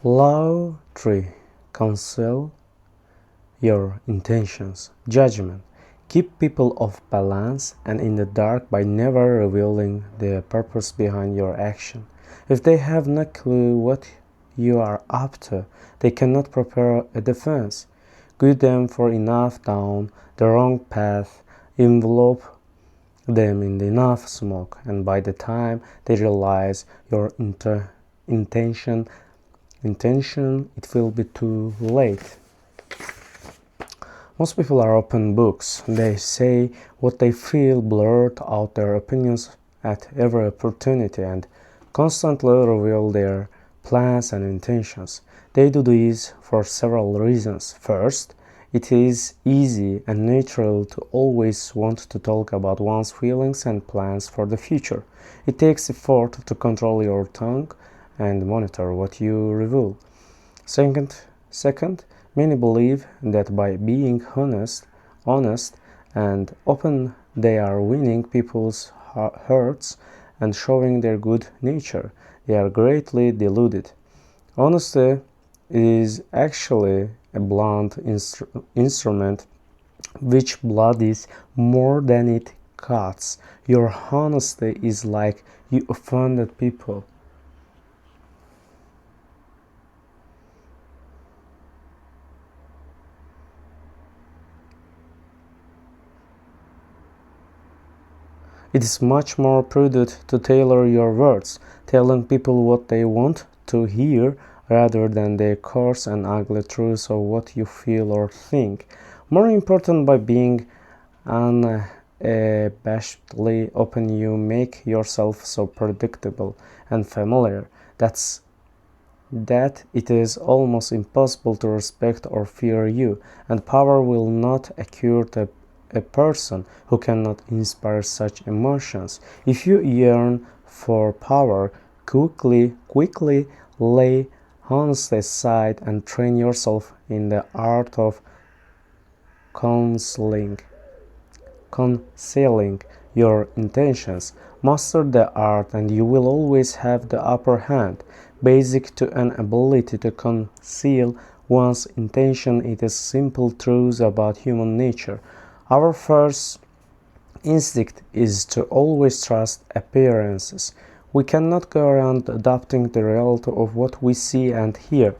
Law 3. Conceal your intentions. Judgment. Keep people off balance and in the dark by never revealing the purpose behind your action. If they have no clue what you are up to, they cannot prepare a defense. Guide them for enough down the wrong path, envelope them in enough smoke, and by the time they realize your intention, it will be too late. Most people are open books. They say what they feel, blurt out their opinions at every opportunity, and constantly reveal their plans and intentions. They do this for several reasons. First, it is easy and natural to always want to talk about one's feelings and plans for the future. It takes effort to control your tongue and monitor what you reveal. Second, many believe that by being honest and open, they are winning people's hearts and showing their good nature. They are greatly deluded. Honesty is actually a blunt instrument which bloodies more than it cuts. Your honesty is like you offended people. It is much more prudent to tailor your words, telling people what they want to hear rather than the coarse and ugly truths of what you feel or think. More important, by being unabashedly open, you make yourself so predictable and familiar that it is almost impossible to respect or fear you, and power will not occur to a person who cannot inspire such emotions. If you yearn for power, quickly lay honesty aside and train yourself in the art of concealing your intentions. Master the art and you will always have the upper hand. Basic to an ability to conceal one's intention, it is simple truths about human nature. Our first instinct is to always trust appearances. We cannot go around adopting the reality of what we see and hear.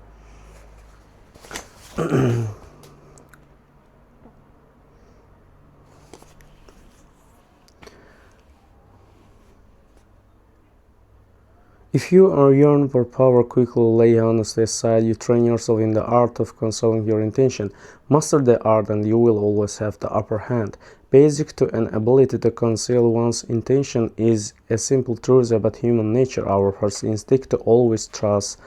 If you are yearn for power, quickly lay honesty aside. You train yourself in the art of concealing your intention. Master the art and you will always have the upper hand. Basic to an ability to conceal one's intention is a simple truth about human nature. Our first instinct to always trust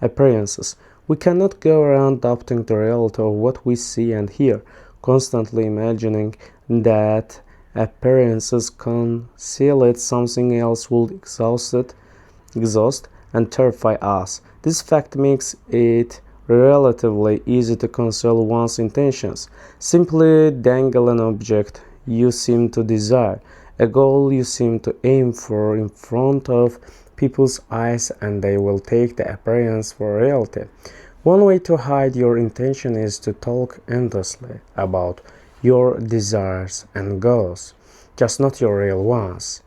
appearances. We cannot go around doubting the reality of what we see and hear, constantly imagining that appearances conceal something else will exhaust and terrify us. This fact makes it relatively easy to conceal one's intentions. Simply dangle an object you seem to desire, a goal you seem to aim for, in front of people's eyes, and they will take the appearance for reality. One way to hide your intention is to talk endlessly about your desires and goals, just not your real ones.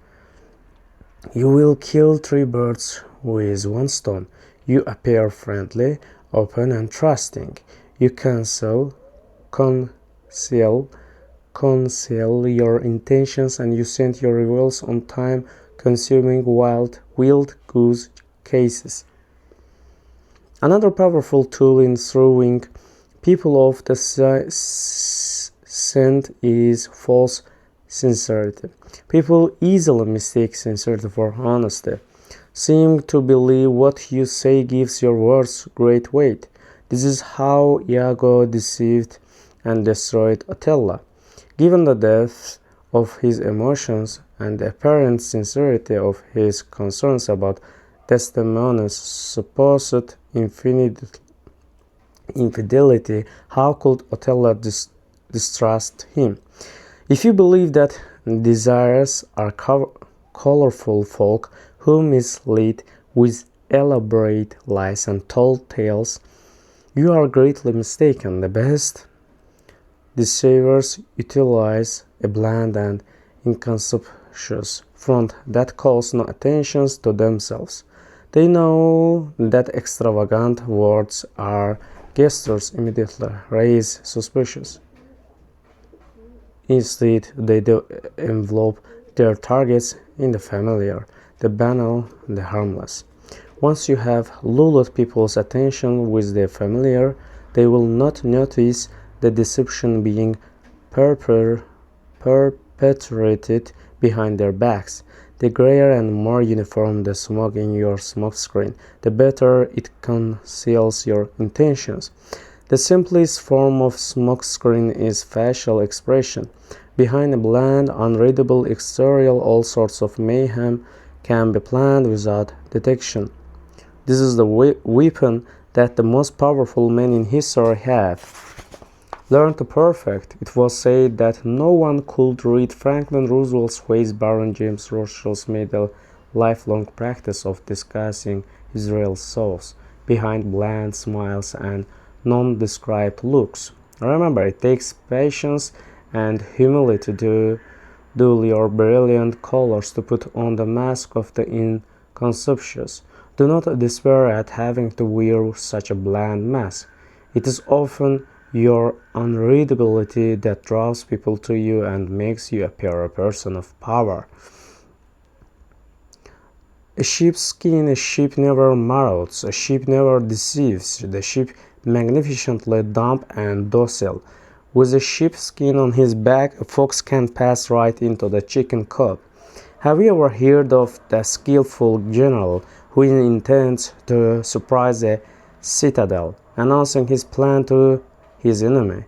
You will kill 3 birds with 1 stone. You appear friendly, open, and trusting. You conceal your intentions, and you send your reveals on time-consuming wild goose cases. Another powerful tool in throwing people off the scent is false sincerity. People easily mistake sincerity for honesty, seeming to believe what you say gives your words great weight. This is how Iago deceived and destroyed Othello. Given the depth of his emotions and the apparent sincerity of his concerns about Desdemona's supposed infidelity, how could Othello distrust him? If you believe that desires are colorful folk who mislead with elaborate lies and told tales, you are greatly mistaken. The best deceivers utilize a bland and inconspicuous front that calls no attention to themselves. They know that extravagant words or gestures immediately raise suspicion. Instead, they do envelop their targets in the familiar, the banal, the harmless. Once you have lulled people's attention with the familiar, they will not notice the deception being perpetrated behind their backs. The grayer and more uniform the smoke in your smoke screen, the better it conceals your intentions. The simplest form of smoke screen is facial expression. Behind a bland, unreadable exterior, all sorts of mayhem can be planned without detection. This is the weapon that the most powerful men in history have learned to perfect. It was said that no one could read Franklin Roosevelt's face. Baron James Rothschild made a lifelong practice of disguising his real selves behind bland smiles and nondescript looks. Remember, it takes patience and humility to dull your brilliant colors to put on the mask of the inconspicuous. Do not despair at having to wear such a bland mask. It is often your unreadability that draws people to you and makes you appear a person of power. A sheep's skin, a sheep never marauds, a sheep never deceives, the sheep magnificently dumb and docile. With a sheep's skin on his back, a fox can pass right into the chicken coop. Have you ever heard of the skillful general who intends to surprise a citadel, announcing his plan to his enemy?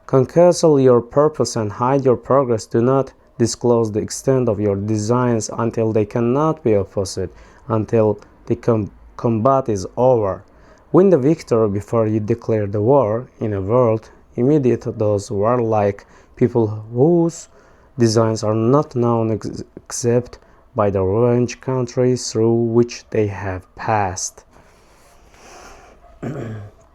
Conceal your purpose and hide your progress. Do not disclose the extent of your designs until they cannot be opposed, until the combat is over. Win the victory before you declare the war. In a world immediate those warlike people whose designs are not known except by the revenge countries through which they have passed.